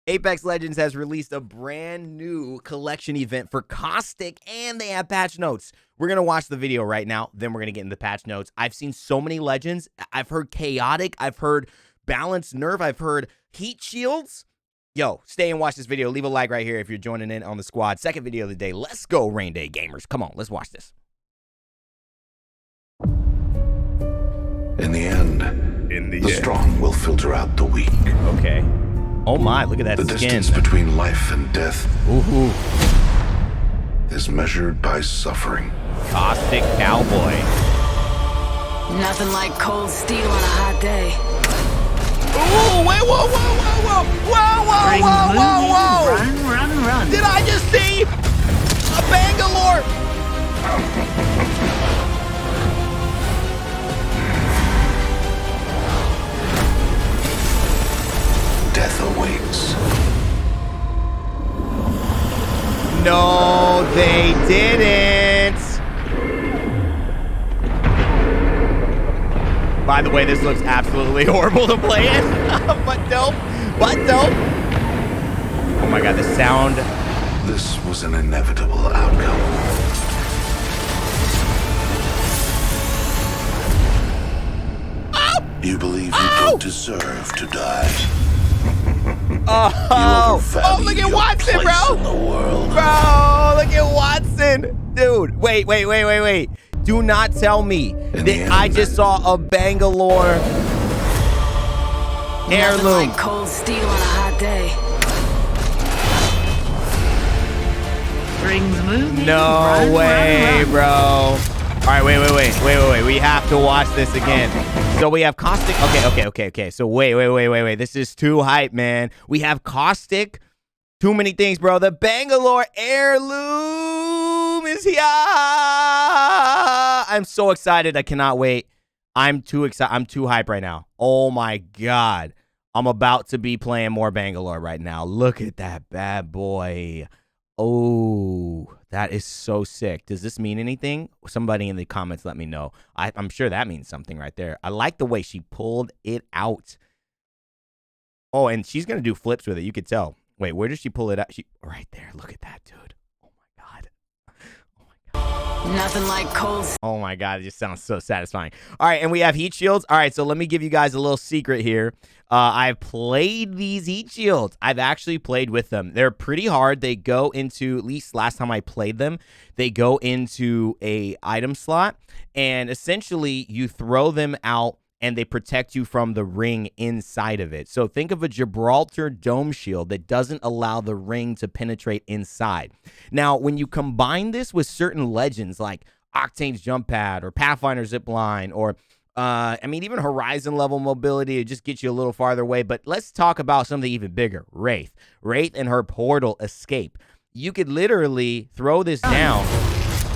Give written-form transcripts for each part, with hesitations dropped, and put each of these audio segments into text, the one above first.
Apex Legends has released a brand new collection event for Caustic, and they have patch notes. We're going to watch the video right now, then we're going to get into the patch notes. I've seen so many legends. I've heard chaotic, I've heard balanced nerf, I've heard heat shields. Yo, stay and watch this video. Leave a like right here if you're joining in on the squad. Second video of the day. Let's go, Rain Day gamers. Come on, let's watch this. In the end, the strong will filter out the weak. Okay. Oh my, look at that the skin. The distance between life and death is measured by suffering. Caustic cowboy. Nothing like cold steel on a hot day. Ooh, wait, whoa, whoa, whoa, whoa, whoa, whoa, whoa, whoa, Run, run, run. Did I just see a Bangalore? Death awaits. No, they didn't. By the way, this looks absolutely horrible to play in, but dope, Oh my God, the sound. This was an inevitable outcome. Oh! You believe you don't deserve to die. Oh, look at Watson, bro. In the world. Bro, look at Watson. Dude, wait. Do not tell me that I just saw a Bangalore heirloom. Nothing like cold steel on a hot day. Rings moving. No way, bro. All right, wait. We have to watch this again. So we have Caustic. Okay. So wait. This is too hype, man. We have Caustic. Too many things, bro. The Bangalore heirloom is here. I'm so excited. I cannot wait. I'm too excited. I'm too hype right now. Oh my God. I'm about to be playing more Bangalore right now. Look at that bad boy. Oh, that is so sick. Does this mean anything? Somebody in the comments let me know. I'm sure that means something right there. I like the way she pulled it out. Oh, and she's going to do flips with it. You could tell. Wait, where did she pull it out? Right there. Look at that, dude. Oh, my God. Oh, my God. Nothing like cold. Oh, my God. It just sounds so satisfying. All right, and we have heat shields. All right, so let me give you guys a little secret here. I've played these heat shields. I've actually played with them. They're pretty hard. They go into, at least last time I played them, they go into a item slot, and essentially you throw them out and they protect you from the ring inside of it. So think of a Gibraltar dome shield that doesn't allow the ring to penetrate inside. Now, when you combine this with certain legends like Octane's jump pad or Pathfinder zip line or even horizon level mobility, it just gets you a little farther away. But let's talk about something even bigger. Wraith and her portal escape. You could literally throw this down.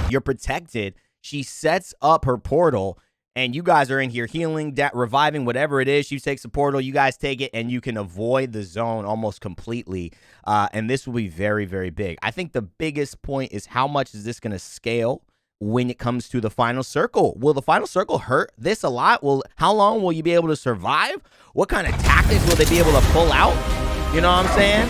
You're protected. She sets up her portal, and you guys are in here healing, reviving, whatever it is. She takes the portal, you guys take it, and you can avoid the zone almost completely. And this will be very, very big. I think the biggest point is how much is this going to scale when it comes to the final circle. Will the final circle hurt this a lot? How long will you be able to survive? What kind of tactics will they be able to pull out? You know what I'm saying?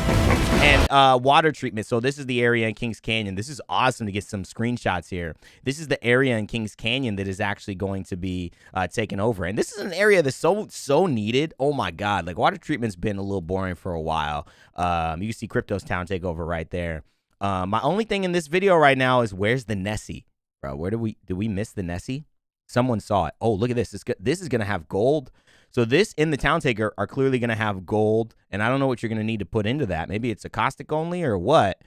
And water treatment. So this is the area in Kings Canyon. This is awesome to get some screenshots here. This is the area in Kings Canyon that is actually going to be taken over. And this is an area that's so needed. Oh my God. Like, water treatment's been a little boring for a while. You can see Crypto's town takeover right there. My only thing in this video right now is where's the Nessie? Bro, where did we miss the Nessie? Someone saw it. Oh, look at this. This is going to have gold. So this in the Town Taker are clearly going to have gold. And I don't know what you're going to need to put into that. Maybe it's a Caustic only or what?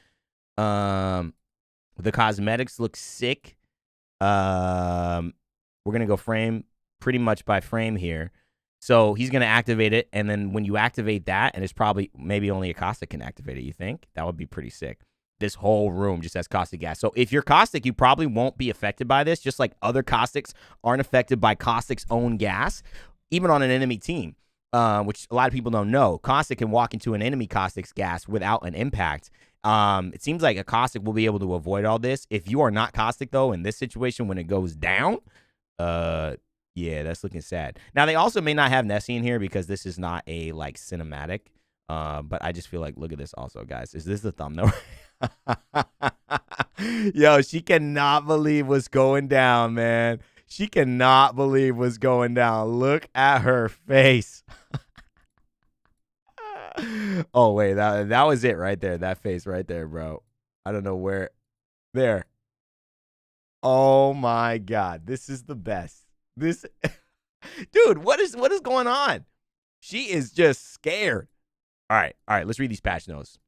The cosmetics look sick. We're going to go frame pretty much by frame here. So he's going to activate it. And then when you activate that, and it's probably maybe only a Caustic can activate it, you think? That would be pretty sick. This whole room just has Caustic gas. So if you're Caustic, you probably won't be affected by this, just like other Caustics aren't affected by Caustic's own gas, even on an enemy team, which a lot of people don't know. Caustic can walk into an enemy Caustic's gas without an impact. It seems like a Caustic will be able to avoid all this. If you are not Caustic, though, in this situation, when it goes down, yeah, that's looking sad. Now, they also may not have Nessie in here because this is not a, like, cinematic. But I just feel like, look at this also, guys. Is this the thumbnail? Yo, she cannot believe what's going down, man. She cannot believe what's going down. Look at her face. Oh, wait, that was it right there. That face right there, bro. I don't know where. There. Oh, my God. This is the best. This, dude, what is going on? She is just scared. All right, let's read these patch notes.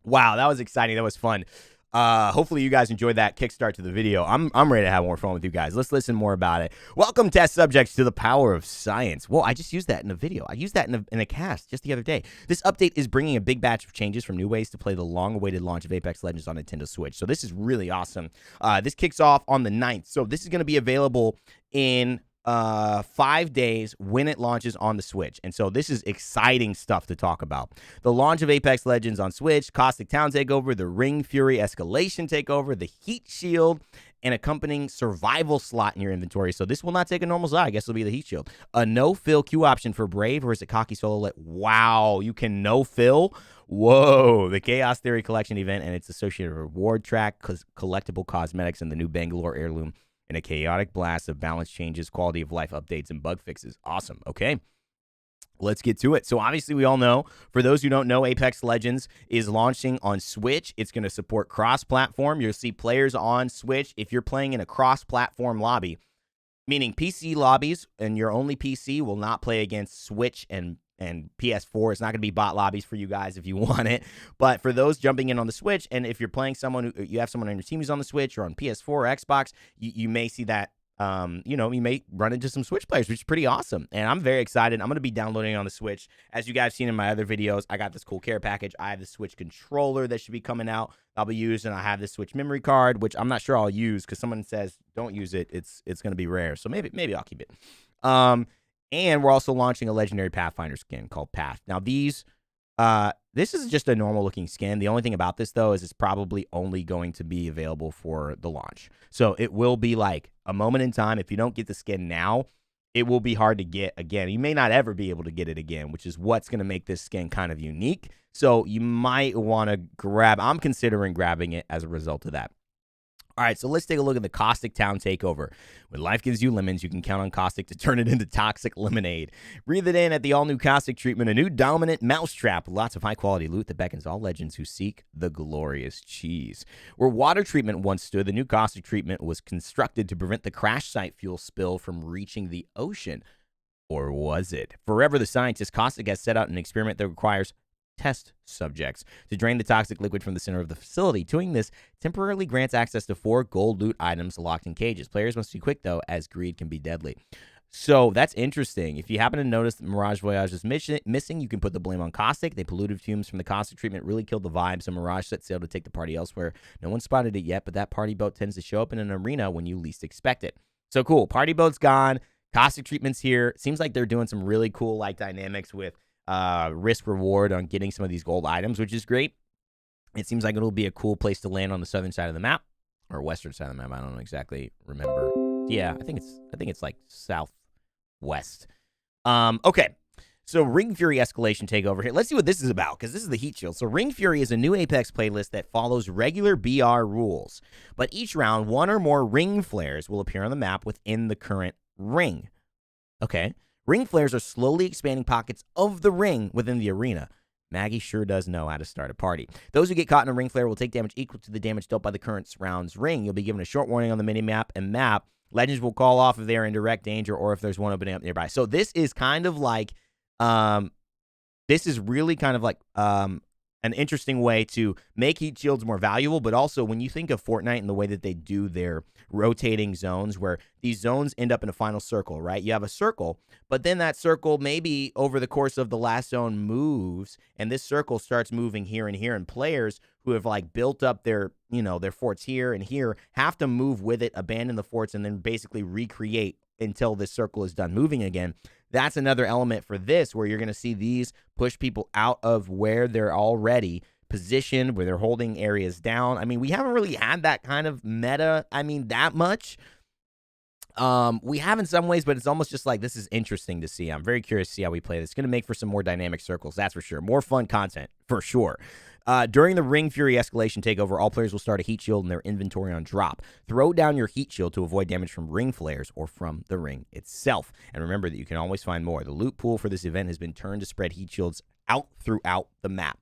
Wow, that was exciting. That was fun. Hopefully you guys enjoyed that kickstart to the video. I'm ready to have more fun with you guys. Let's listen more about it. Welcome, test subjects, to the power of science. Whoa, I just used that in a video. I used that in a cast just the other day. This update is bringing a big batch of changes from new ways to play the long-awaited launch of Apex Legends on Nintendo Switch. So this is really awesome. This kicks off on the 9th. So this is going to be available in 5 days when it launches on the Switch. And so this is exciting stuff to talk about. The launch of Apex Legends on Switch, Caustic Town Takeover, the Ring Fury Escalation Takeover, the Heat Shield, and accompanying survival slot in your inventory. So this will not take a normal slot. I guess it'll be the Heat Shield. A no-fill queue option for Brave, or is it Cocky Solo Lit? Wow, you can no-fill? Whoa, the Chaos Theory Collection event and its associated reward track, collectible cosmetics, and the new Bangalore Heirloom, and a chaotic blast of balance changes, quality of life updates, and bug fixes. Awesome. Okay, let's get to it. So obviously we all know, for those who don't know, Apex Legends is launching on Switch. It's going to support cross-platform. You'll see players on Switch if you're playing in a cross-platform lobby, meaning PC lobbies, and your only PC will not play against Switch and PS4. It's not going to be bot lobbies for you guys if you want it. But for those jumping in on the Switch, and if you're playing someone, you have someone on your team who's on the Switch or on PS4 or Xbox, you may see that, you may run into some Switch players, which is pretty awesome. And I'm very excited. I'm going to be downloading it on the Switch. As you guys seen in my other videos, I got this cool care package. I have the Switch controller that should be coming out. I'll be using. I have the Switch memory card, which I'm not sure I'll use because someone says don't use it. It's going to be rare. So maybe I'll keep it. And we're also launching a legendary Pathfinder skin called Path. Now, this is just a normal looking skin. The only thing about this, though, is it's probably only going to be available for the launch. So it will be like a moment in time. If you don't get the skin now, it will be hard to get again. You may not ever be able to get it again, which is what's going to make this skin kind of unique. So you might want to I'm considering grabbing it as a result of that. All right, so let's take a look at the Caustic Town Takeover. When life gives you lemons, you can count on Caustic to turn it into toxic lemonade. Breathe it in at the all-new Caustic treatment, a new dominant mousetrap with lots of high-quality loot that beckons all legends who seek the glorious cheese. Where water treatment once stood, the new Caustic treatment was constructed to prevent the crash site fuel spill from reaching the ocean. Or was it? Forever the scientist, Caustic has set out an experiment that requires test subjects to drain the toxic liquid from the center of the facility. Doing this temporarily grants access to 4 gold loot items locked in cages. Players must be quick, though, as greed can be deadly. So that's interesting. If you happen to notice that Mirage Voyage is missing, you can put the blame on Caustic. The pollutive fumes from the Caustic treatment really killed the vibe, so Mirage set sail to take the party elsewhere. No one spotted it yet, but that party boat tends to show up in an arena when you least expect it. So cool. Party boat's gone. Caustic treatment's here. Seems like they're doing some really cool dynamics with risk reward on getting some of these gold items, which is great. It seems like it'll be a cool place to land on the southern side of the map, or western side of the map. I don't exactly remember. Yeah, I think it's like southwest. Okay. So Ring Fury Escalation Takeover here. Let's see what this is about, because this is the Heat Shield. So Ring Fury is a new Apex playlist that follows regular BR rules, but each round, 1 or more ring flares will appear on the map within the current ring. Okay. Ring flares are slowly expanding pockets of the ring within the arena. Maggie sure does know how to start a party. Those who get caught in a ring flare will take damage equal to the damage dealt by the current round's ring. You'll be given a short warning on the minimap and map. Legends will call off if they are in direct danger or if there's one opening up nearby. So this is kind of like, this is really kind of like an interesting way to make heat shields more valuable, but also when you think of Fortnite and the way that they do their rotating zones, where these zones end up in a final circle, right? You have a circle, but then that circle maybe over the course of the last zone moves, and this circle starts moving here and here, and players who have built up their, their forts here and here have to move with it, abandon the forts, and then basically recreate until this circle is done moving again. That's another element for this, where you're going to see these push people out of where they're already positioned, where they're holding areas down. I mean, we haven't really had that kind of meta, that much. We have in some ways, but it's almost just like, this is interesting to see. I'm very curious to see how we play this. It's going to make for some more dynamic circles, that's for sure. More fun content, for sure. During the Ring Fury escalation takeover, all players will start a heat shield in their inventory on drop. Throw down your heat shield to avoid damage from ring flares or from the ring itself. And remember that you can always find more. The loot pool for this event has been turned to spread heat shields out throughout the map.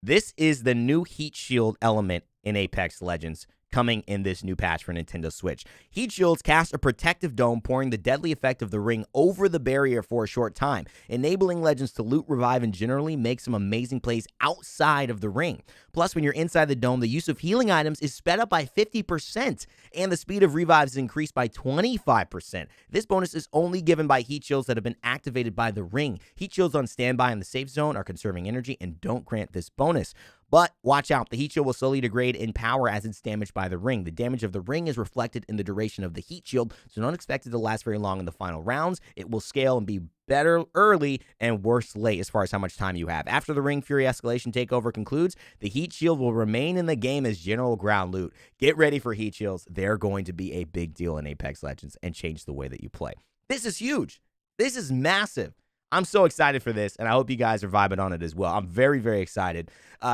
This is the new heat shield element in Apex Legends, coming in this new patch for Nintendo Switch. Heat shields cast a protective dome, pouring the deadly effect of the ring over the barrier for a short time, enabling legends to loot, revive, and generally make some amazing plays outside of the ring. Plus, when you're inside the dome, the use of healing items is sped up by 50%, and the speed of revives is increased by 25%. This bonus is only given by heat shields that have been activated by the ring. Heat shields on standby in the safe zone are conserving energy and don't grant this bonus. But watch out, the heat shield will slowly degrade in power as it's damaged by the ring. The damage of the ring is reflected in the duration of the heat shield, so don't expect it to last very long in the final rounds. It will scale and be better early and worse late as far as how much time you have. After the Ring Fury escalation takeover concludes, the heat shield will remain in the game as general ground loot. Get ready for heat shields. They're going to be a big deal in Apex Legends and change the way that you play. This is huge. This is massive. I'm so excited for this, and I hope you guys are vibing on it as well. I'm very, very excited.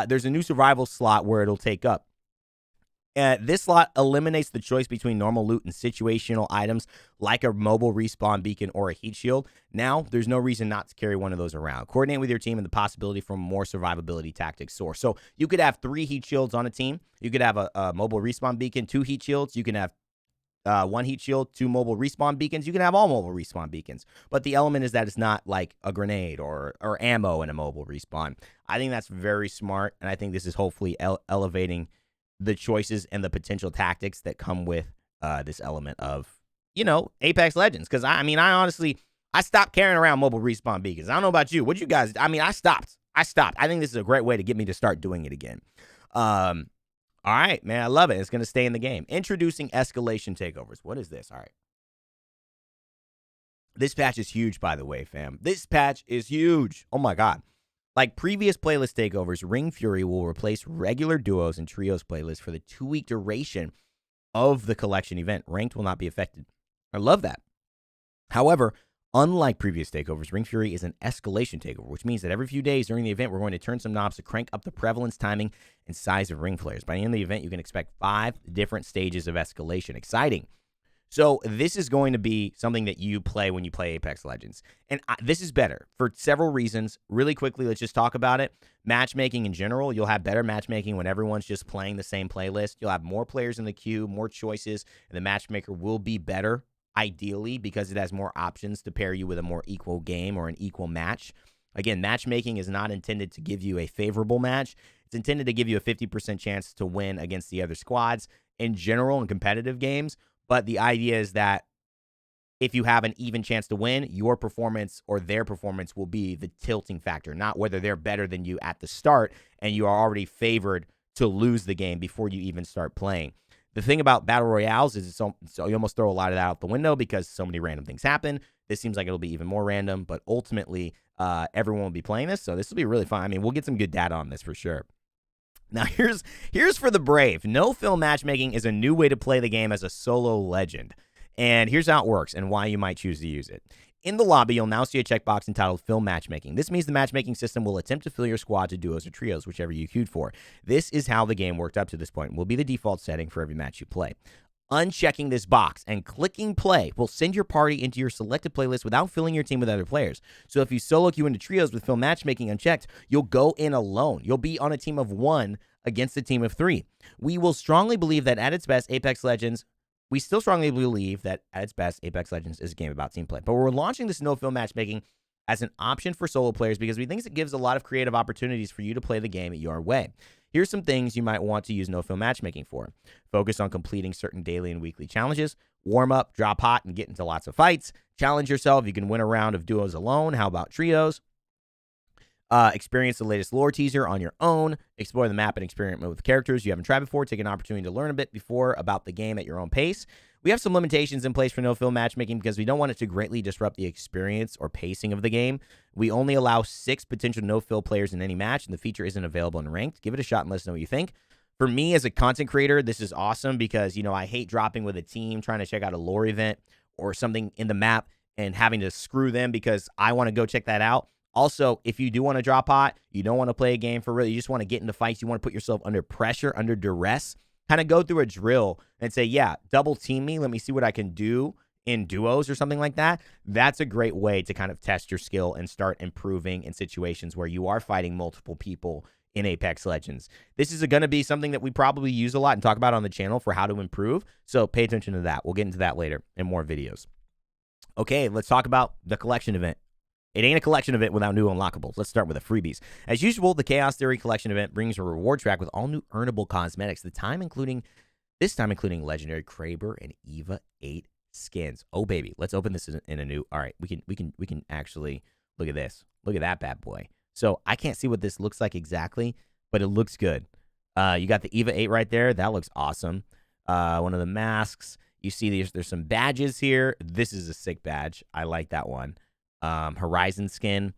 There's a new survival slot where it'll take up. This slot eliminates the choice between normal loot and situational items like a mobile respawn beacon or a heat shield. Now, there's no reason not to carry one of those around. Coordinate with your team and the possibility for more survivability tactics source. So you could have 3 heat shields on a team. You could have a mobile respawn beacon, 2 heat shields. You can have 1 heat shield, 2 mobile respawn beacons. You can have all mobile respawn beacons. But the element is that it's not like a grenade or ammo in a mobile respawn. I think that's very smart, and I think this is hopefully elevating the choices and the potential tactics that come with this element of, Apex Legends. Because, I honestly, I stopped carrying around mobile respawn beacons. I don't know about you. What you guys, I stopped. I think this is a great way to get me to start doing it again. All right, man, I love it. It's going to stay in the game. Introducing escalation takeovers. What is this? All right. This patch is huge, by the way, fam. This patch is huge. Oh, my God. Like previous playlist takeovers, Ring Fury will replace regular duos and trios playlists for the 2-week duration of the collection event. Ranked will not be affected. I love that. However, unlike previous takeovers, Ring Fury is an escalation takeover, which means that every few days during the event, we're going to turn some knobs to crank up the prevalence, timing, and size of ring flares. By the end of the event, you can expect 5 different stages of escalation. Exciting. So this is going to be something that you play when you play Apex Legends. And this is better for several reasons. Really quickly, let's just talk about it. Matchmaking in general, you'll have better matchmaking when everyone's just playing the same playlist. You'll have more players in the queue, more choices, and the matchmaker will be better, ideally, because it has more options to pair you with a more equal game or an equal match. Again, matchmaking is not intended to give you a favorable match. It's intended to give you a 50% chance to win against the other squads in general in competitive games. But the idea is that if you have an even chance to win, your performance or their performance will be the tilting factor, not whether they're better than you at the start and you are already favored to lose the game before you even start playing. The thing about Battle Royales is so you almost throw a lot of that out the window because so many random things happen. This seems like it'll be even more random, but ultimately everyone will be playing this, so this will be really fun. We'll get some good data on this for sure. Now, here's for the brave. No-fill matchmaking is a new way to play the game as a solo legend. And here's how it works and why you might choose to use it. In the lobby, you'll now see a checkbox entitled Fill Matchmaking. This means the matchmaking system will attempt to fill your squad to duos or trios, whichever you queued for. This is how the game worked up to this point and will be the default setting for every match you play. Unchecking this box and clicking play will send your party into your selected playlist without filling your team with other players. So if you solo queue into trios with fill matchmaking unchecked, you'll go in alone. You'll be on a team of 1 against a team of 3. We will strongly believe that at its best, Apex Legends is a game about team play. But we're launching this no-fill matchmaking as an option for solo players because we think it gives a lot of creative opportunities for you to play the game your way. Here's some things you might want to use no-fill matchmaking for. Focus on completing certain daily and weekly challenges. Warm up, drop hot, and get into lots of fights. Challenge yourself. You can win a round of duos alone. How about trios? Experience the latest lore teaser on your own. Explore the map and experiment with characters you haven't tried before. Take an opportunity to learn a bit before about the game at your own pace. We have some limitations in place for no-fill matchmaking because we don't want it to greatly disrupt the experience or pacing of the game. We only allow 6 potential no-fill players in any match, and the feature isn't available in ranked. Give it a shot and let us know what you think. For me as a content creator, this is awesome because, you know, I hate dropping with a team, trying to check out a lore event or something in the map and having to screw them because I want to go check that out. Also, if you do want to drop hot, you don't want to play a game for real, you just want to get into fights, you want to put yourself under pressure, under duress, kind of go through a drill and say, yeah, double team me, let me see what I can do in duos or something like that. That's a great way to kind of test your skill and start improving in situations where you are fighting multiple people in Apex Legends. This is going to be something that we probably use a lot and talk about on the channel for how to improve. So pay attention to that. We'll get into that later in more videos. Okay, let's talk about the collection event. It ain't a collection event without new unlockables. Let's start with the freebies. As usual, the Chaos Theory collection event brings a reward track with all new earnable cosmetics. This time including Legendary Kraber and Eva 8 skins. Oh baby, let's open this in a new. All right, we can actually look at this. Look at that bad boy. So I can't see what this looks like exactly, but it looks good. You got the Eva 8 right there. That looks awesome. One of the masks. You see there's some badges here. This is a sick badge. I like that one. Horizon skin.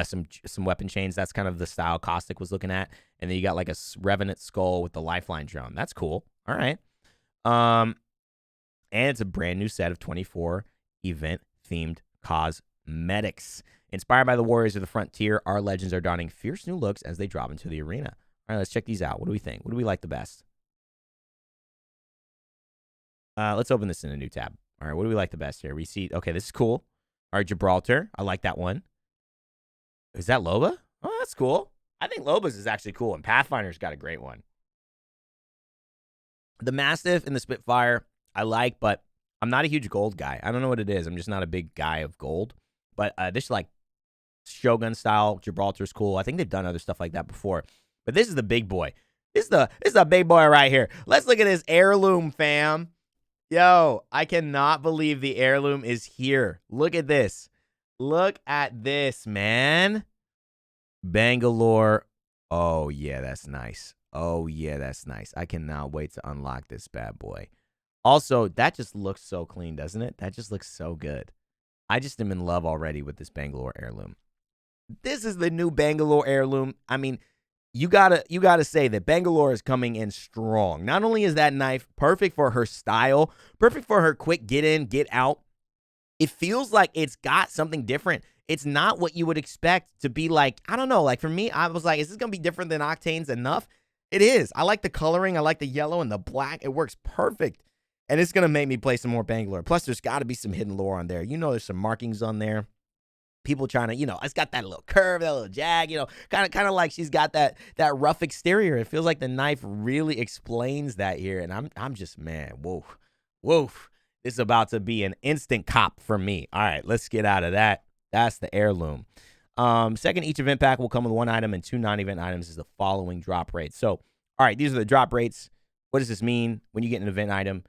Some weapon chains. That's kind of the style Caustic was looking at. And then you got like a Revenant skull with the lifeline drone. That's cool. All right. And it's a brand new set of 24 event-themed cosmetics. Inspired by the Warriors of the Frontier, our legends are donning fierce new looks as they drop into the arena. All right, let's check these out. What do we think? What do we like the best? Let's open this in a new tab. All right, what do we like the best here? We see, okay, this is cool. All right, Gibraltar. I like that one. Is that Loba? Oh, that's cool. I think Loba's is actually cool, and Pathfinder's got a great one. The Mastiff and the Spitfire I like, but I'm not a huge gold guy. I don't know what it is. I'm just not a big guy of gold. But this like Shogun style Gibraltar's cool. I think they've done other stuff like that before. But this is the big boy. This is the big boy right here. Let's look at this heirloom, fam. Yo, I cannot believe the heirloom is here. Look at this. Look at this, man. Bangalore. Oh, yeah, that's nice. Oh, yeah, that's nice. I cannot wait to unlock this bad boy. Also, that just looks so clean, doesn't it? That just looks so good. I just am in love already with this Bangalore heirloom. This is the new Bangalore heirloom. I mean, you gotta say that Bangalore is coming in strong. Not only is that knife perfect for her style, perfect for her quick get in, get out, it feels like it's got something different. It's not what you would expect to be like, I don't know, like for me, I was like, is this gonna be different than Octane's enough? It is. I like the coloring, I like the yellow and the black. It works perfect. And it's gonna make me play some more Bangalore. Plus, there's gotta be some hidden lore on there. You know, there's some markings on there. People trying to, you know, it's got that little curve, that little jag, you know, kind of like she's got that rough exterior. It feels like the knife really explains that here, and I'm just, man, whoa. This is about to be an instant cop for me. All right, let's get out of that. That's the heirloom. Second, each event pack will come with 1 item and 2 non-event items is the following drop rates. So, all right, these are the drop rates. What does this mean? When you get an event item,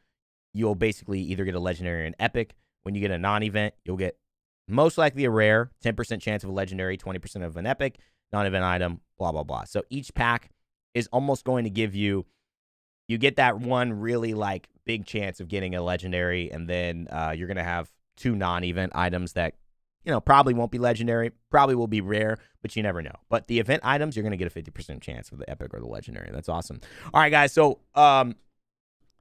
you'll basically either get a legendary or an epic. When you get a non-event, you'll get most likely a rare, 10% chance of a legendary, 20% of an epic, non-event item, blah, blah, blah. So each pack is almost going to give you get that one really like big chance of getting a legendary, and then you're going to have 2 non-event items that, you know, probably won't be legendary, probably will be rare, but you never know. But the event items, you're going to get a 50% chance of the epic or the legendary. That's awesome. All right, guys. So,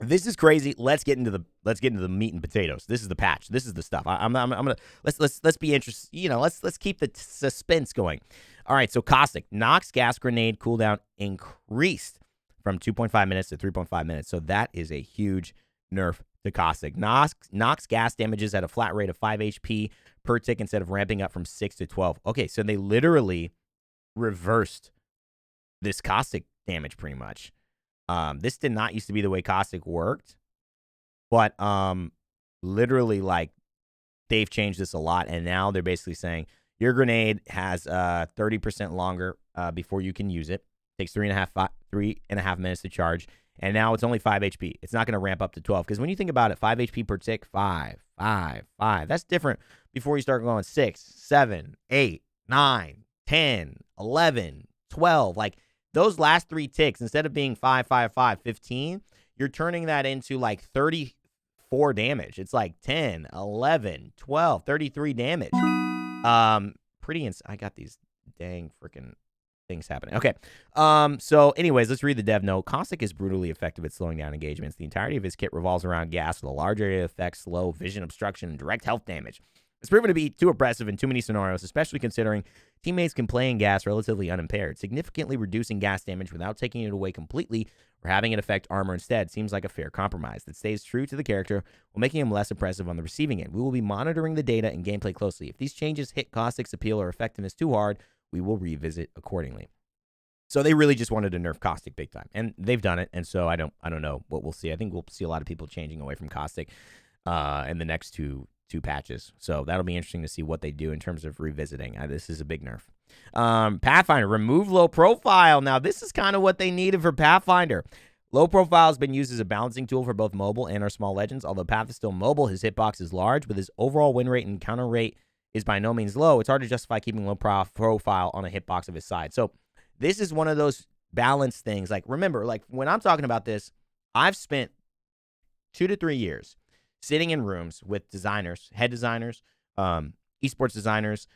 this is crazy. Let's get into the meat and potatoes. This is the patch. This is the stuff. I'm gonna let's be interested. You know, let's keep the suspense going. All right. So Caustic, Nox gas grenade cooldown increased from 2.5 minutes to 3.5 minutes. So that is a huge nerf to Caustic. Nox gas damages at a flat rate of 5 HP per tick instead of ramping up from 6 to 12. Okay, so they literally reversed this Caustic damage pretty much. This did not used to be the way Caustic worked, but literally like they've changed this a lot, and now they're basically saying your grenade has 30% longer before you can use it. Takes 3.5 minutes to charge, and now it's only 5 HP. It's not going to ramp up to 12 because when you think about it, 5 HP per tick, 5. That's different before you start going 6, 7, 8, 9, 10, 11, 12. Like those last 3 ticks, instead of being 5, 15, you're turning that into like 34 damage. It's like 10, 11, 12, 33 damage. I got these dang freaking things happening. Okay. So anyways, let's read the dev note. Caustic is brutally effective at slowing down engagements. The entirety of his kit revolves around gas with a large area of effects, slow, vision obstruction, and direct health damage. It's proven to be too oppressive in too many scenarios, especially considering teammates can play in gas relatively unimpaired. Significantly reducing gas damage without taking it away completely or having it affect armor instead seems like a fair compromise that stays true to the character while making him less oppressive on the receiving end. We will be monitoring the data and gameplay closely. If these changes hit Caustic's appeal or effectiveness too hard, we will revisit accordingly. So they really just wanted to nerf Caustic big time, and they've done it. And so I don't know what we'll see. I think we'll see a lot of people changing away from Caustic in the next two patches. So that'll be interesting to see what they do in terms of revisiting. This is a big nerf. Pathfinder, remove low profile. Now this is kind of what they needed for Pathfinder. Low profile has been used as a balancing tool for both mobile and our small legends. Although Path is still mobile, his hitbox is large, with his overall win rate and counter rate is by no means low. It's hard to justify keeping low profile on a hitbox of his side. So this is one of those balance things. Like, remember, like when I'm talking about this, I've spent 2 to 3 years sitting in rooms with designers, head designers, esports designers,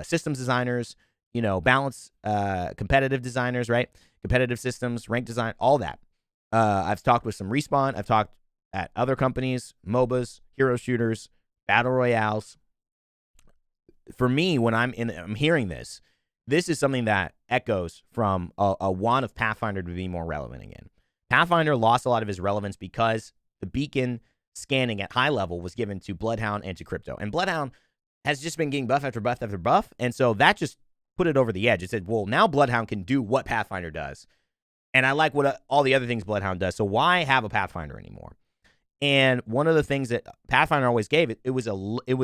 systems designers, balance, competitive designers, right? Competitive systems, rank design, all that. I've talked with some Respawn. I've talked at other companies, MOBAs, hero shooters, battle royales. For me, when I'm hearing this is something that echoes from a want of Pathfinder to be more relevant again. Pathfinder lost a lot of his relevance because the beacon scanning at high level was given to Bloodhound and to Crypto. And Bloodhound has just been getting buff after buff after buff. And so that just put it over the edge. It said, well, now Bloodhound can do what Pathfinder does. And I like what all the other things Bloodhound does. So why have a Pathfinder anymore? And one of the things that Pathfinder always gave, it was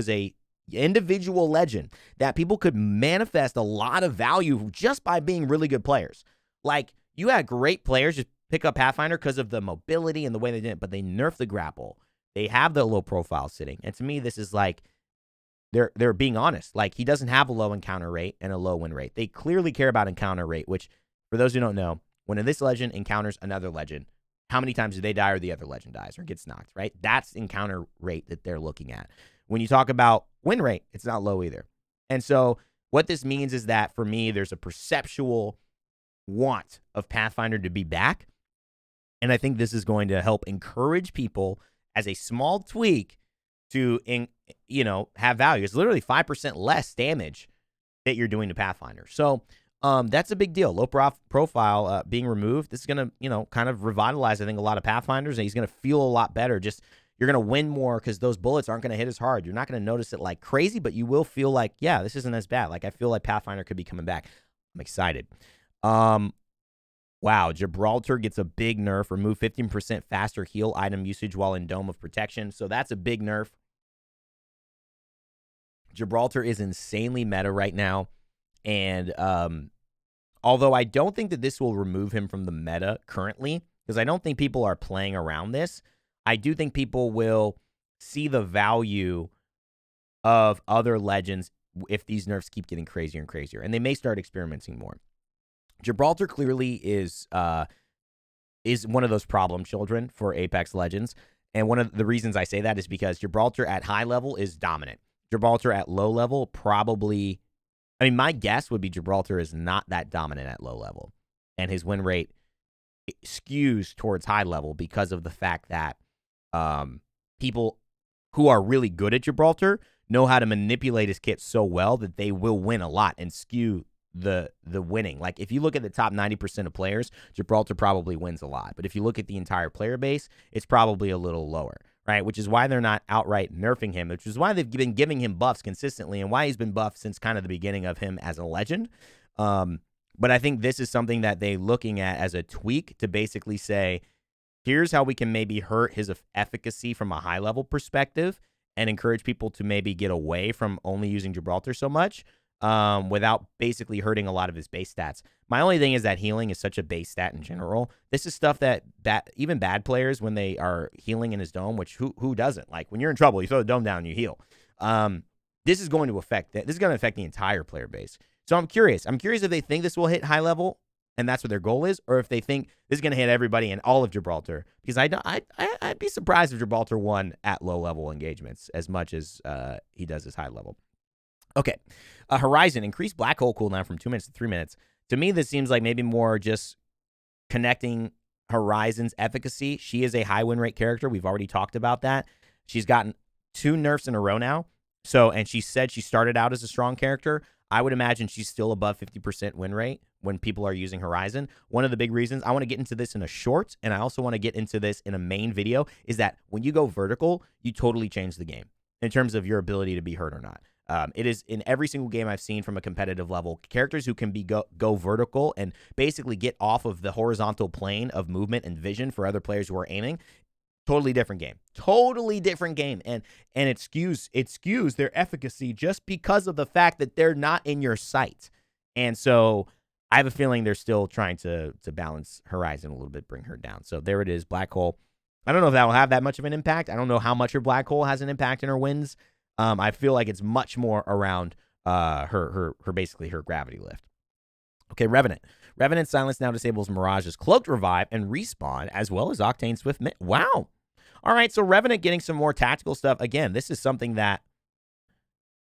a individual legend that people could manifest a lot of value just by being really good players. Like, you had great players just pick up Pathfinder because of the mobility and the way they did it, but they nerfed the grapple. They have the low profile sitting. And to me, this is like, they're being honest. Like, he doesn't have a low encounter rate and a low win rate. They clearly care about encounter rate, which, for those who don't know, when this legend encounters another legend, how many times do they die or the other legend dies or gets knocked, right? That's encounter rate that they're looking at. When you talk about win rate, it's not low either. And so what this means is that, for me, there's a perceptual want of Pathfinder to be back. And I think this is going to help encourage people as a small tweak to, have value. It's literally 5% less damage that you're doing to Pathfinder. So that's a big deal. Low profile being removed. This is going to, kind of revitalize, I think, a lot of Pathfinders, and he's going to feel a lot better. Just, you're going to win more because those bullets aren't going to hit as hard. You're not going to notice it like crazy, but you will feel like, yeah, this isn't as bad. Like, I feel like Pathfinder could be coming back. I'm excited. Wow, Gibraltar gets a big nerf. Remove 15% faster heal item usage while in Dome of Protection. So that's a big nerf. Gibraltar is insanely meta right now. And although I don't think that this will remove him from the meta currently, because I don't think people are playing around this, I do think people will see the value of other legends if these nerfs keep getting crazier and crazier. And they may start experimenting more. Gibraltar clearly is one of those problem children for Apex Legends. And one of the reasons I say that is because Gibraltar at high level is dominant. Gibraltar at low level probably, my guess would be Gibraltar is not that dominant at low level. And his win rate skews towards high level because of the fact that people who are really good at Gibraltar know how to manipulate his kit so well that they will win a lot and skew the winning. Like, if you look at the top 90% of players, Gibraltar probably wins a lot. But if you look at the entire player base, it's probably a little lower, right? Which is why they're not outright nerfing him, which is why they've been giving him buffs consistently and why he's been buffed since kind of the beginning of him as a legend. But I think this is something that they're looking at as a tweak to basically say, here's how we can maybe hurt his efficacy from a high-level perspective and encourage people to maybe get away from only using Gibraltar so much. Without basically hurting a lot of his base stats. My only thing is that healing is such a base stat in general. This is stuff that even bad players, when they are healing in his dome, which who doesn't? Like, when you're in trouble, you throw the dome down and you heal. This is going to affect the entire player base. So I'm curious. If they think this will hit high level and that's what their goal is, or if they think this is going to hit everybody in all of Gibraltar. Because I'd be surprised if Gibraltar won at low level engagements as much as he does his high level. Okay. Horizon, increased black hole cooldown from 2 minutes to 3 minutes. To me, this seems like maybe more just connecting Horizon's efficacy. She is a high win rate character. We've already talked about that. She's gotten 2 nerfs in a row now. And she said she started out as a strong character. I would imagine she's still above 50% win rate when people are using Horizon. One of the big reasons, I want to get into this in a short, and I also want to get into this in a main video, is that when you go vertical, you totally change the game in terms of your ability to be hurt or not. It is in every single game I've seen from a competitive level, characters who can go vertical and basically get off of the horizontal plane of movement and vision for other players who are aiming. Totally different game. Totally different game. And it skews their efficacy just because of the fact that they're not in your sight. And so I have a feeling they're still trying to balance Horizon a little bit, bring her down. So there it is, Black Hole. I don't know if that will have that much of an impact. I don't know how much her Black Hole has an impact in her wins. I feel like it's much more around her basically her gravity lift. Okay, Revenant. Revenant Silence now disables Mirage's Cloaked Revive and Respawn, as well as Octane Swift. Wow. All right, so Revenant getting some more tactical stuff. Again, this is something that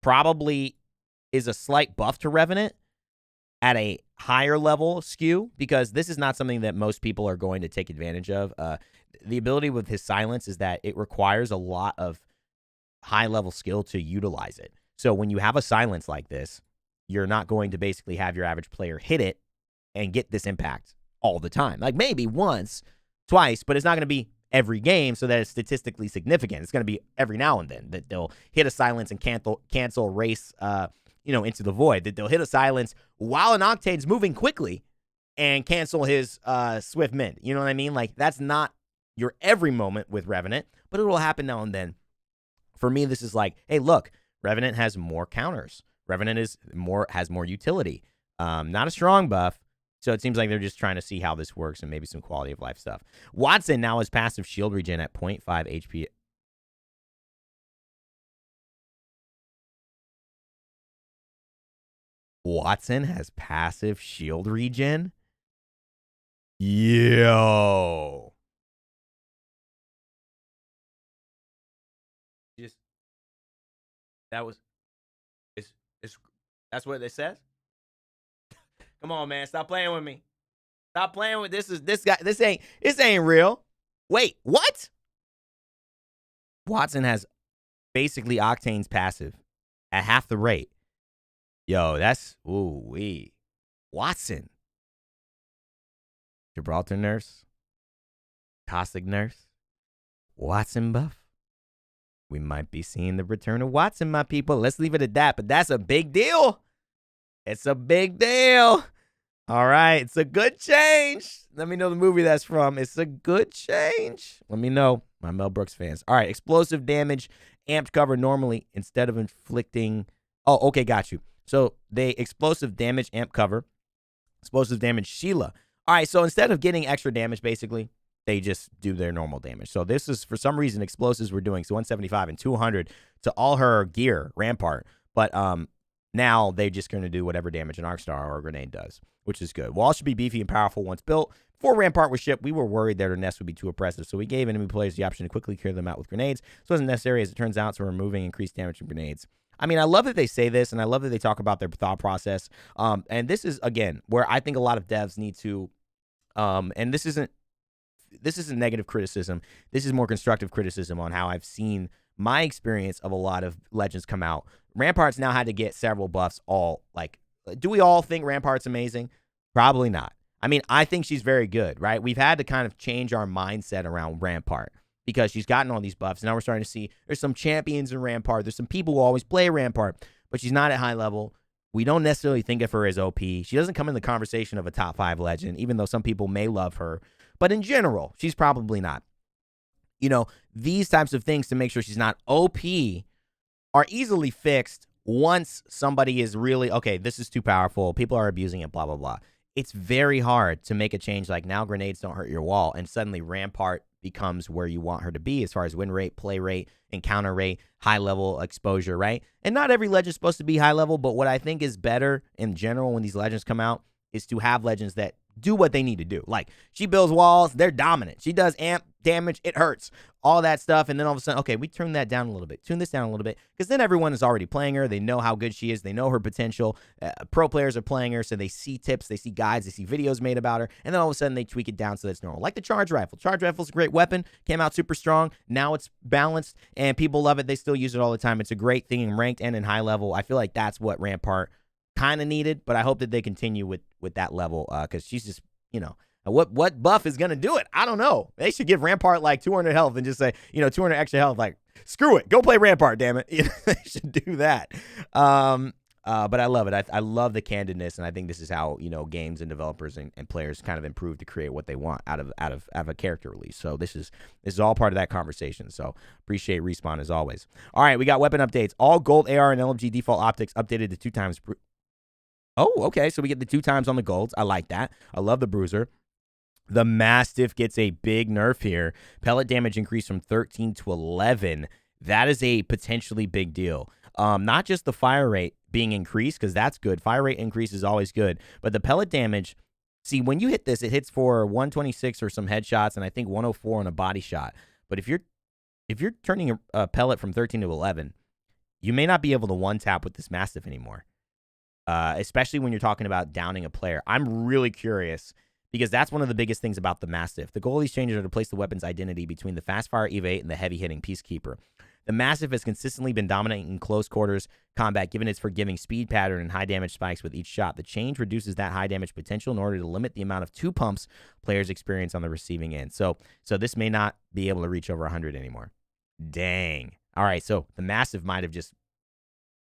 probably is a slight buff to Revenant at a higher level skew, because this is not something that most people are going to take advantage of. The ability with his Silence is that it requires a lot of high-level skill to utilize it. So when you have a Silence like this, you're not going to basically have your average player hit it and get this impact all the time. Like maybe once, twice, but it's not going to be every game so that it's statistically significant. It's going to be every now and then that they'll hit a Silence and cancel race into the void. That they'll hit a Silence while an Octane's moving quickly and cancel his Swift Mint. You know what I mean? Like, that's not your every moment with Revenant, but it will happen now and then. For me, this is like, hey, look, Revenant has more counters. Revenant has more utility. Not a strong buff. So it seems like they're just trying to see how this works and maybe some quality of life stuff. Watson now has passive shield regen at 0.5 HP. Watson has passive shield regen? Yo. That's what it says? Come on, man. Stop playing with me. Stop playing with this guy. This ain't real. Wait, what? Watson has basically Octane's passive at half the rate. Yo, that's ooh-wee. Watson. Gibraltar Nerfs. Caustic Nerfs. Watson buff. We might be seeing the return of Watson, my people. Let's leave it at that, but that's a big deal. It's a big deal. All right, it's a good change. Let me know the movie that's from. It's a good change. Let me know, my Mel Brooks fans. All right, explosive damage, amped cover normally instead of inflicting. Oh, okay, got you. So they explosive damage, amp cover, explosive damage, Sheila. All right, so instead of getting extra damage, basically, they just do their normal damage. So this is, for some reason, explosives were doing so 175 and 200 to all her gear, Rampart. But now they're just going to do whatever damage an Arc Star or a grenade does, which is good. Wall should be beefy and powerful once built. Before Rampart was shipped, we were worried that her nest would be too oppressive, so we gave enemy players the option to quickly clear them out with grenades. So it wasn't necessary, as it turns out, so we're removing increased damage from grenades. I mean, I love that they say this, and I love that they talk about their thought process. And this is, again, where I think a lot of devs need to, and this isn't negative criticism. This is more constructive criticism on how I've seen my experience of a lot of Legends come out. Rampart's now had to get several buffs do we all think Rampart's amazing? Probably not. I mean, I think she's very good, right? We've had to kind of change our mindset around Rampart because she's gotten all these buffs. Now we're starting to see there's some champions in Rampart. There's some people who always play Rampart, but she's not at high level. We don't necessarily think of her as OP. She doesn't come in the conversation of a top 5 legend, even though some people may love her. But in general, she's probably not. You know, these types of things to make sure she's not OP are easily fixed once somebody is really, okay, this is too powerful. People are abusing it, blah, blah, blah. It's very hard to make a change like now grenades don't hurt your wall, and suddenly Rampart becomes where you want her to be as far as win rate, play rate, encounter rate, high-level exposure, right? And not every legend's supposed to be high-level, but what I think is better in general when these legends come out is to have legends that do what they need to do. Like, she builds walls, they're dominant. She does amp damage, it hurts, all that stuff. And then all of a sudden, okay, we turn that down a little bit, tune this down a little bit, because then everyone is already playing her. They know how good she is. They know her potential. Pro players are playing her, so they see tips, they see guides, they see videos made about her, and then all of a sudden they tweak it down so that's normal. Like the charge rifle. Charge rifle's a great weapon, came out super strong. Now it's balanced, and people love it. They still use it all the time. It's a great thing in ranked and in high level. I feel like that's what Rampart kind of needed, but I hope that they continue with that level, because she's just, what buff is going to do it? I don't know. They should give Rampart like 200 health and just say, 200 extra health. Like, screw it. Go play Rampart, damn it. They should do that. But I love it. I love the candidness, and I think this is how, games and developers and players kind of improve to create what they want out of a character release. So this is all part of that conversation. So appreciate Respawn as always. All right, we got weapon updates. All gold AR and LMG default optics updated to 2 times. Oh, okay. So we get the 2 times on the golds. I like that. I love the bruiser. The Mastiff gets a big nerf here. Pellet damage increased from 13 to 11. That is a potentially big deal. Not just the fire rate being increased, because that's good. Fire rate increase is always good. But the pellet damage, see, when you hit this, it hits for 126 or some headshots, and I think 104 on a body shot. But if you're turning a pellet from 13 to 11, you may not be able to one-tap with this Mastiff anymore, especially when you're talking about downing a player. I'm really curious, because that's one of the biggest things about the Mastiff. The goal of these changes are to place the weapon's identity between the fast-fire EVA 8 and the heavy-hitting Peacekeeper. The Mastiff has consistently been dominating in close quarters combat, given its forgiving speed pattern and high damage spikes with each shot. The change reduces that high damage potential in order to limit the amount of 2 pumps players experience on the receiving end. So this may not be able to reach over 100 anymore. Dang. All right, so the Mastiff might have just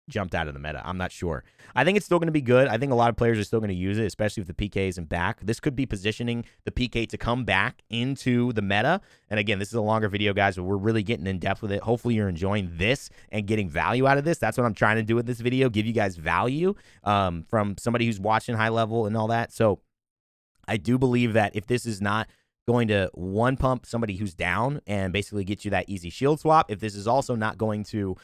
jumped out of the meta. I'm not sure. I think it's still going to be good. I think a lot of players are still going to use it, especially if the PK isn't back. This could be positioning the PK to come back into the meta. And again, this is a longer video, guys, but we're really getting in depth with it. Hopefully you're enjoying this and getting value out of this. That's what I'm trying to do with this video, give you guys value from somebody who's watching high level and all that. So I do believe that if this is not going to one pump somebody who's down and basically get you that easy shield swap, if this is also not going to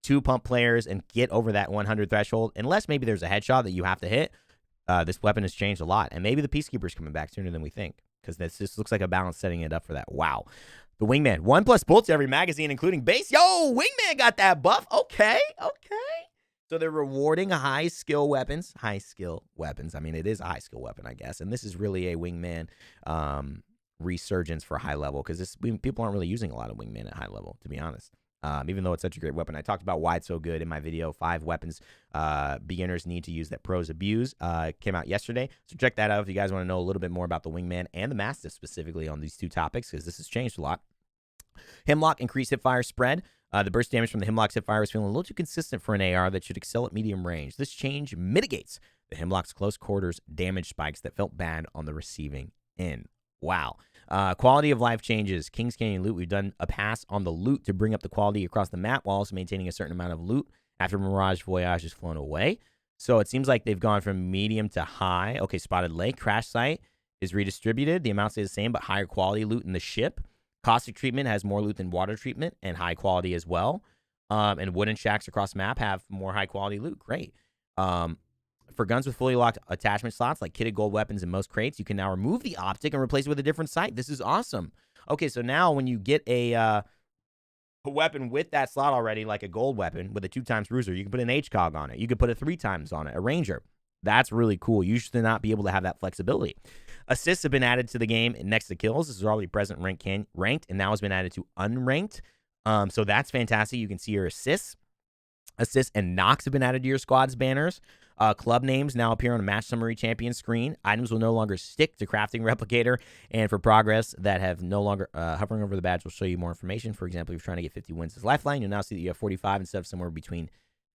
2 pump players and get over that 100 threshold, unless maybe there's a headshot that you have to hit, this weapon has changed a lot. And maybe the Peacekeeper's coming back sooner than we think, because this just looks like a balance setting it up for that. Wow. The Wingman, 1+ bullets to every magazine, including base. Yo, Wingman got that buff. Okay. So they're rewarding high skill weapons. I mean, it is a high skill weapon, I guess. And this is really a Wingman resurgence for high level, because people aren't really using a lot of Wingman at high level, to be honest. Even though it's such a great weapon. I talked about why it's so good in my video, 5 weapons beginners need to use that pros abuse. Came out yesterday. So check that out if you guys want to know a little bit more about the Wingman and the Mastiff specifically on these 2 topics, because this has changed a lot. Hemlock increased hipfire spread. The burst damage from the Hemlock's hipfire is feeling a little too consistent for an AR that should excel at medium range. This change mitigates the Hemlock's close quarters damage spikes that felt bad on the receiving end. Wow. Quality of life changes. Kings Canyon loot. We've done a pass on the loot to bring up the quality across the map while also maintaining a certain amount of loot after Mirage Voyage is flown away. So it seems like they've gone from medium to high. Okay, Spotted Lake. Crash Site is redistributed. The amount stays the same, but higher quality loot in the ship. Caustic Treatment has more loot than Water Treatment and high quality as well. And Wooden Shacks across the map have more high quality loot. Great. For guns with fully locked attachment slots, like kitted gold weapons in most crates, you can now remove the optic and replace it with a different sight. This is awesome. Okay, so now when you get a weapon with that slot already, like a gold weapon with a 2 times bruiser, you can put an HCOG on it. You could put a 3 times on it, a Ranger. That's really cool. You should not be able to have that flexibility. Assists have been added to the game next to kills. This is already present ranked, and now has been added to unranked. So that's fantastic. You can see your assists. Assists and knocks have been added to your squad's banners. Club names now appear on a match summary champion screen. Items will no longer stick to crafting replicator. And for progress that have no longer hovering over the badge will show you more information. For example, if you're trying to get 50 wins as lifeline, you'll now see that you have 45 instead of somewhere between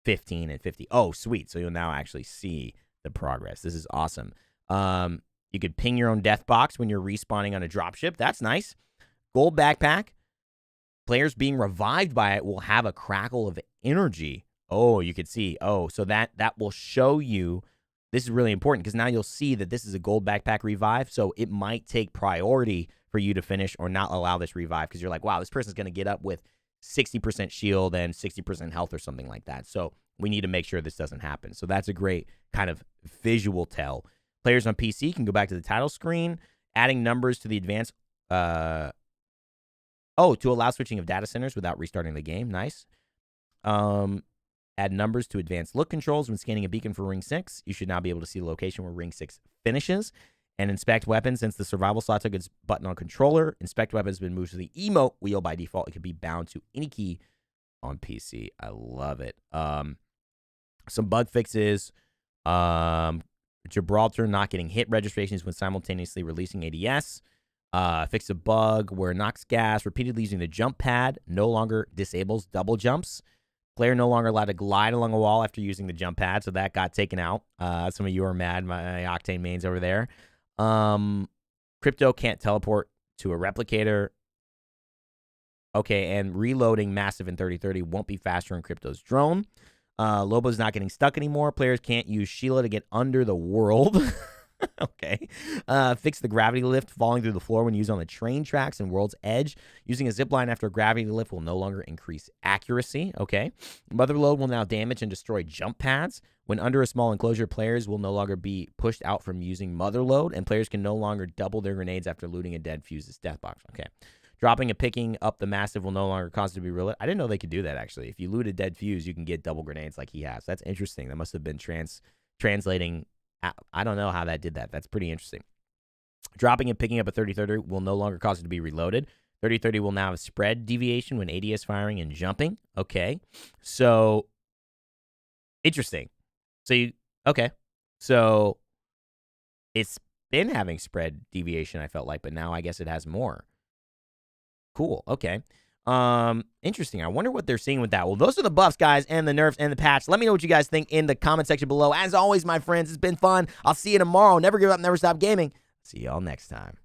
15 and 50. Oh, sweet. So you'll now actually see the progress. This is awesome. You could ping your own death box when you're respawning on a dropship. That's nice. Gold backpack. Players being revived by it will have a crackle of energy. Oh, you could see. Oh, so that will show you. This is really important because now you'll see that this is a gold backpack revive. So it might take priority for you to finish or not allow this revive because you're like, wow, this person's going to get up with 60% shield and 60% health or something like that. So we need to make sure this doesn't happen. So that's a great kind of visual tell. Players on PC can go back to the title screen, adding numbers to the advanced Oh, to allow switching of data centers without restarting the game. Nice. Add numbers to advanced look controls when scanning a beacon for Ring 6. You should now be able to see the location where Ring 6 finishes. And inspect weapons. Since the survival slot took its button on controller, inspect weapons has been moved to the emote wheel by default. It can be bound to any key on PC. I love it. Some bug fixes. Gibraltar not getting hit registrations when simultaneously releasing ADS. Fix a bug where Nox Gas repeatedly using the jump pad no longer disables double jumps. Player no longer allowed to glide along a wall after using the jump pad, so that got taken out. Some of you are mad, my Octane mains over there. Crypto can't teleport to a replicator. Okay, and reloading massive in 3030 won't be faster in Crypto's drone. Lobo's not getting stuck anymore. Players can't use Sheila to get under the world. Okay. Fix the gravity lift falling through the floor when used on the train tracks and World's Edge. Using a zip line after a gravity lift will no longer increase accuracy. Okay. Motherload will now damage and destroy jump pads. When under a small enclosure, players will no longer be pushed out from using Motherload, and players can no longer double their grenades after looting a dead fuse's death box. Okay. Dropping and picking up the massive will no longer cause it to be relit. I didn't know they could do that, actually. If you loot a dead fuse, you can get double grenades like he has. That's interesting. That must have been translating. I don't know how that did that. That's pretty interesting. Dropping and picking up a 3030 will no longer cause it to be reloaded. 3030 will now have spread deviation when ADS firing and jumping. Okay. So, interesting. Okay. So, it's been having spread deviation, I felt like, but now I guess it has more. Cool. Okay. Interesting. I wonder what they're seeing with that. Well, those are the buffs, guys, and the nerfs and the patch. Let me know what you guys think in the comment section below. As always, my friends, it's been fun. I'll see you tomorrow. Never give up, never stop gaming. See y'all next time.